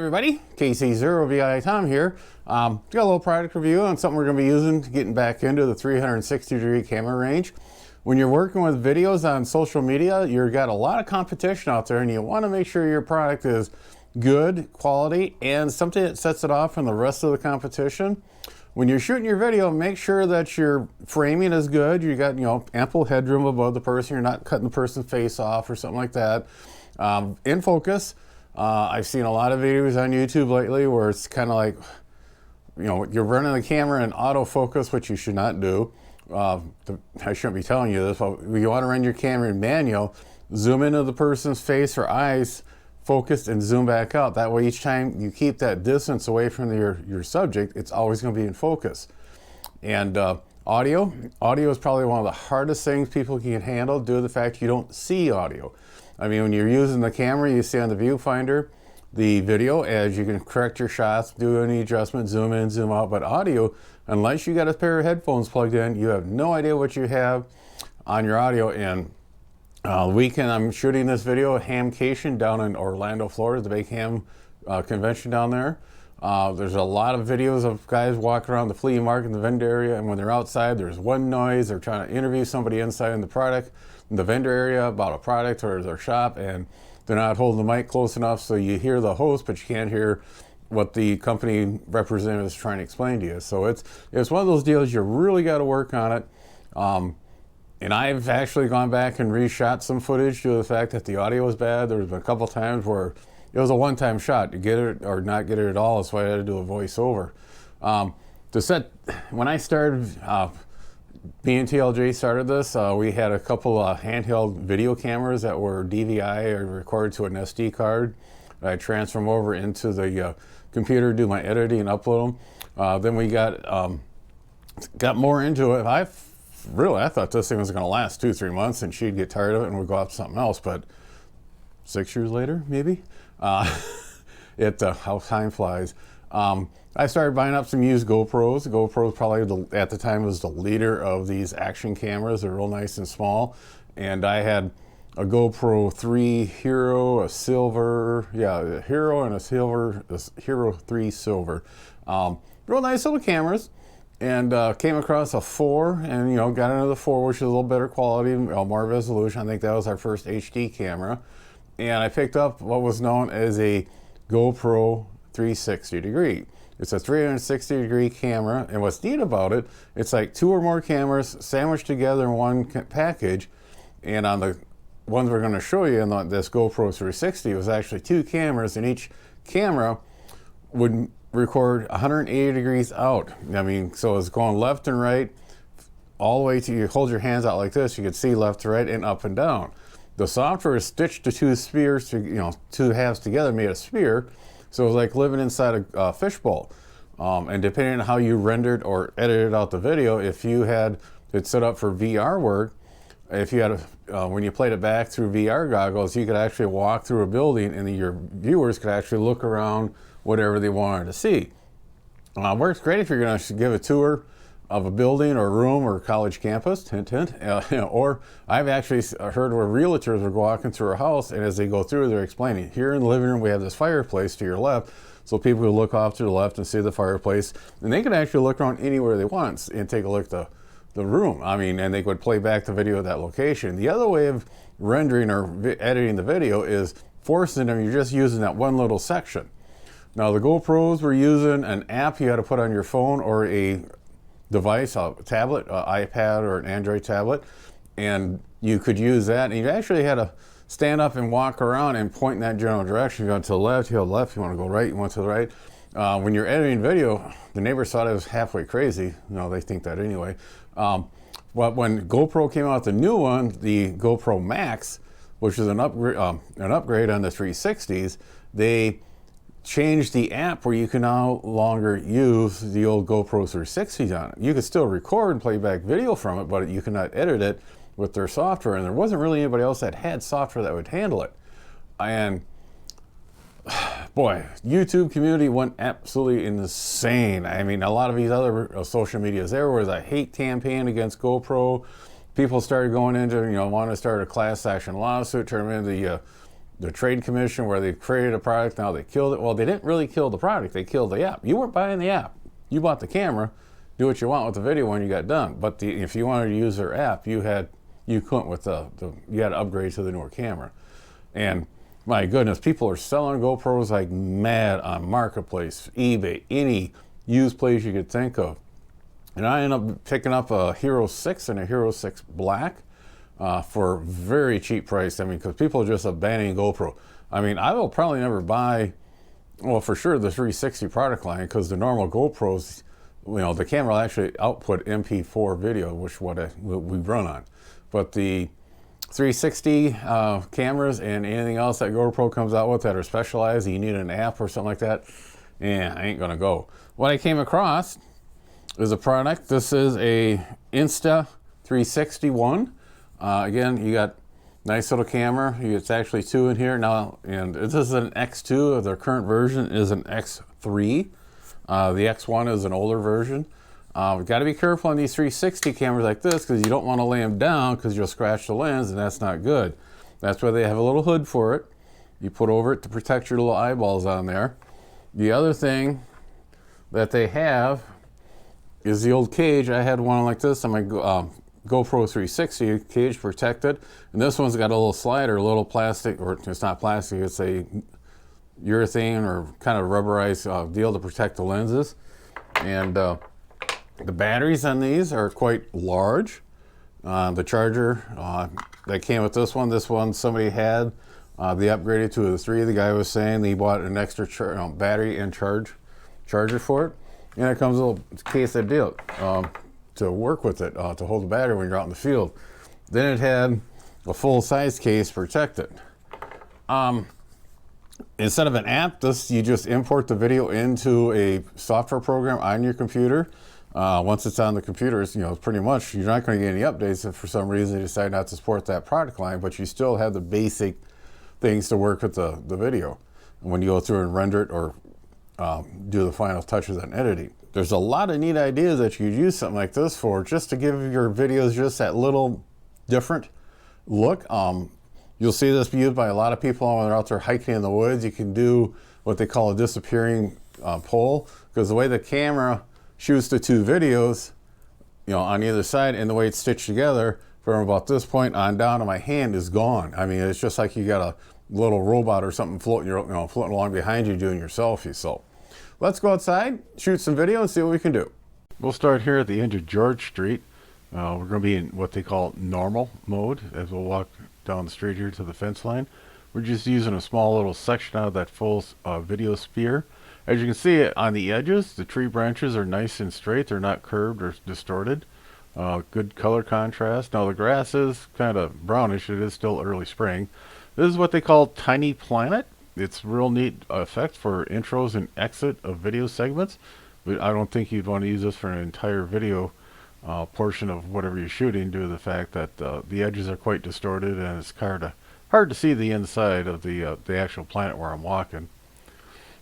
everybody, KC0VI Tom here. Got a little product review on something we're going to be using, getting back into the 360-degree camera range. When you're working with videos on social media, you've got a lot of competition out there, and you want to make sure your product is good quality and something that sets it off from the rest of the competition. When you're shooting your video, make sure that your framing is good. You got, ample headroom above the person. You're not cutting the person's face off or something like that. In focus. I've seen a lot of videos on YouTube lately where it's kind of like, you're running the camera in autofocus, which you should not do. I shouldn't be telling you this, but you want to run your camera in manual, zoom into the person's face or eyes, focus, and zoom back out. That way, each time you keep that distance away from your subject, it's always going to be in focus. And audio is probably one of the hardest things people can handle due to the fact you don't see audio. I mean, when you're using the camera, you see on the viewfinder the video as you can correct your shots, do any adjustment, zoom in, zoom out. But audio, unless you got a pair of headphones plugged in, you have no idea what you have on your audio. And the weekend I'm shooting this video at Hamcation down in Orlando, Florida, the big ham convention down there. There's a lot of videos of guys walking around the flea market in the vendor area, and when they're outside, there's one noise. They're trying to interview somebody inside in the vendor area about a product or their shop, and they're not holding the mic close enough, so you hear the host, but you can't hear what the company representative is trying to explain to you. So it's one of those deals you really got to work on it. And I've actually gone back and reshot some footage due to the fact that the audio was bad. There's been a couple times where it was a one-time shot to get it or not get it at all. That's why I had to do a voiceover. When I started, BNTLJ started this, we had a couple handheld video cameras that were DVI or recorded to an SD card. I transfer them over into the computer, do my editing, and upload them. Then we got more into it. I thought this thing was going to last 2-3 months, and she'd get tired of it and we'd go off to something else. But 6 years later, maybe, how time flies. I started buying up some used GoPros. The GoPros probably at the time was the leader of these action cameras. They're real nice and small. And I had a GoPro 3 Hero, a silver, a Hero and a Hero 3 silver. Real nice little cameras. And came across a 4 and, got into the 4, which is a little better quality, more resolution. I think that was our first HD camera. And I picked up what was known as a GoPro 360 degree. It's a 360 degree camera, and what's neat about it, it's like 2 or more cameras sandwiched together in one package. And on the ones we're going to show you in this GoPro 360, it was actually 2 cameras, and each camera would record 180 degrees out. I mean, so it's going left and right, all the way to, you hold your hands out like this, you can see left to right and up and down. The software is stitched to 2 spheres, 2 halves together made a sphere. So it was like living inside a fishbowl. And depending on how you rendered or edited out the video, if you had it set up for VR work, if you had when you played it back through VR goggles, you could actually walk through a building and your viewers could actually look around whatever they wanted to see. Works great if you're going to give a tour of a building or a room or a college campus, hint, hint. Or I've actually heard where realtors are walking through a house, and as they go through, they're explaining, here in the living room we have this fireplace to your left, so people will look off to the left and see the fireplace, and they can actually look around anywhere they want and take a look at the room. I mean, and they could play back the video at that location. The other way of rendering or editing the video is forcing them, you're just using that one little section. Now the GoPros were using an app you had to put on your phone or a device, a tablet, iPad or an Android tablet, and you could use that, and you actually had to stand up and walk around and point in that general direction. You go to the left, you go left, you want to go right, you want to the right. When you're editing video, the neighbors thought I was halfway crazy. No, they think that anyway. But when GoPro came out, the new one, the GoPro Max, which is an upgrade on the 360s, they changed the app where you can no longer use the old GoPro 360s on it. You could still record and play back video from it, but you cannot edit it with their software, and there wasn't really anybody else that had software that would handle it. And boy, YouTube community went absolutely insane. I mean, a lot of these other social medias, there was a hate campaign against GoPro. People started going into, wanting to start a class action lawsuit, turn them into the trade commission where they created a product, now they killed it. Well, they didn't really kill the product, they killed the app. You weren't buying the app. You bought the camera, do what you want with the video when you got done. But if you wanted to use their app, you couldn't with you had to upgrade to the newer camera. And my goodness, people are selling GoPros like mad on Marketplace, eBay, any used place you could think of. And I ended up picking up a Hero 6 and a Hero 6 Black for very cheap price. I mean, because people are just abandoning GoPro. I mean, I will probably never buy, well, for sure, the 360 product line, because the normal GoPros, you know, the camera will actually output MP4 video, which we run on. But the 360 cameras and anything else that GoPro comes out with that are specialized, you need an app or something like that, I ain't gonna go. What I came across is a product. This is a Insta360 ONE. Again, you got nice little camera. It's actually 2 in here now, and this is an X2. Their current version is an X3. The X1 is an older version. We've got to be careful on these 360 cameras like this, because you don't want to lay them down because you'll scratch the lens, and that's not good. That's why they have a little hood for it. You put over it to protect your little eyeballs on there. The other thing that they have is the old cage. I had one like this on my GoPro 360, cage protected, and this one's got a little slider, a little plastic, or it's not plastic, it's a urethane or kind of rubberized deal to protect the lenses. And the batteries on these are quite large. The charger that came with this one somebody had, they upgraded to a 3. The guy was saying he bought an extra battery and charger for it, and it comes a little case of deal to work with it, to hold the battery when you're out in the field. Then it had a full-size case protected. Instead of an app, you just import the video into a software program on your computer. Once it's on the computer, you know, pretty much you're not going to get any updates if for some reason you decide not to support that product line, but you still have the basic things to work with the video when you go through and render it or do the final touches on editing. There's a lot of neat ideas that you could use something like this for, just to give your videos just that little different look. You'll see this used by a lot of people when they're out there hiking in the woods. You can do what they call a disappearing pole, because the way the camera shoots the 2 videos, you know, on either side, and the way it's stitched together from about this point on down to my hand is gone. I mean, it's just like you got a little robot or something floating along behind you doing your selfie. So let's go outside, shoot some video, and see what we can do. We'll start here at the end of George Street. We're going to be in what they call normal mode as we'll walk down the street here to the fence line. We're just using a small little section out of that full video sphere. As you can see on the edges, the tree branches are nice and straight. They're not curved or distorted. Good color contrast. Now the grass is kind of brownish. It is still early spring. This is what they call Tiny Planet. It's a real neat effect for intros and exit of video segments. But I don't think you'd want to use this for an entire video portion of whatever you're shooting, due to the fact that the edges are quite distorted and it's hard to see the inside of the actual planet where I'm walking.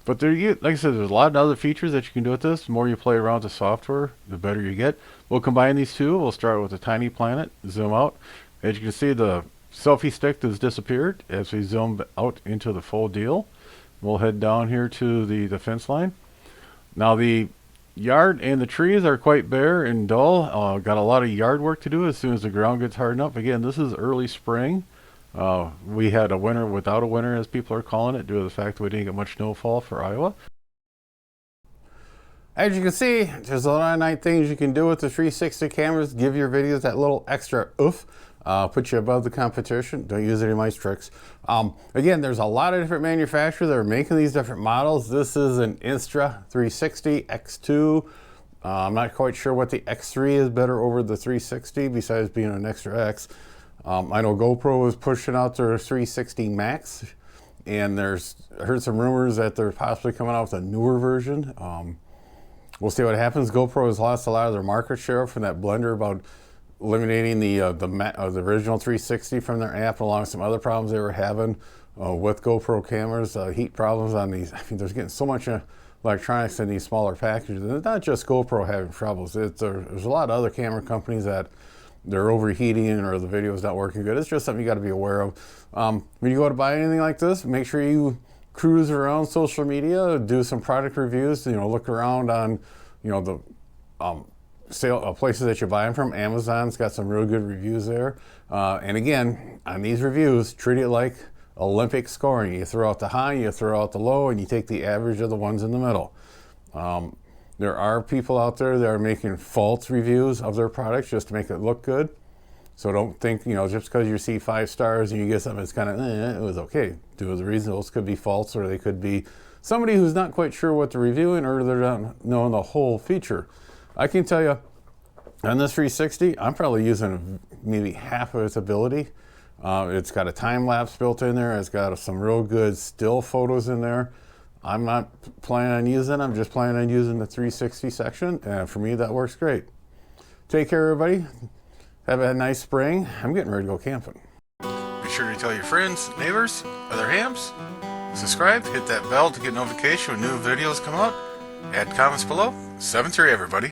But there, like I said, there's a lot of other features that you can do with this. The more you play around with the software, the better you get. We'll combine these two. We'll start with the Tiny Planet, zoom out. As you can see, the selfie stick has disappeared as we zoom out into the full deal. We'll head down here to the fence line. Now the yard and the trees are quite bare and dull. Got a lot of yard work to do as soon as the ground gets hard enough. Again, this is early spring. We had a winter without a winter, as people are calling it, due to the fact that we didn't get much snowfall for Iowa. As you can see, there's a lot of nice things you can do with the 360 cameras. Give your videos that little extra oof. Put you above the competition. Don't use any of my tricks. Again, there's a lot of different manufacturers that are making these different models. This is an Insta360 X2. I'm not quite sure what the X3 is better over the 360 besides being an extra X. I know GoPro is pushing out their 360 Max, and I heard some rumors that they're possibly coming out with a newer version. We'll see what happens. GoPro has lost a lot of their market share from that blunder about eliminating the original 360 from their app, along with some other problems they were having with GoPro cameras, heat problems on these. I mean, there's getting so much electronics in these smaller packages. And it's not just GoPro having troubles. There's a lot of other camera companies that they're overheating or the video is not working good. It's just something you got to be aware of. When you go to buy anything like this, make sure you cruise around social media, do some product reviews, look around on, the sale places that you're buying from. Amazon's got some real good reviews there. And again, on these reviews, treat it like Olympic scoring. You throw out the high, you throw out the low, and you take the average of the ones in the middle. There are people out there that are making false reviews of their products just to make it look good. So don't think, just because you see 5 stars and you get something that's kind of, it was okay. The reason those could be false, or they could be somebody who's not quite sure what they're reviewing, or they're not knowing the whole feature. I can tell you, on this 360, I'm probably using maybe half of its ability. It's got a time lapse built in there. It's got some real good still photos in there. I'm not planning on using it. I'm just planning on using the 360 section. And for me, that works great. Take care, everybody. Have a nice spring. I'm getting ready to go camping. Be sure to tell your friends, neighbors, other hams. Subscribe, hit that bell to get notification when new videos come out. Add comments below. 7-3, everybody.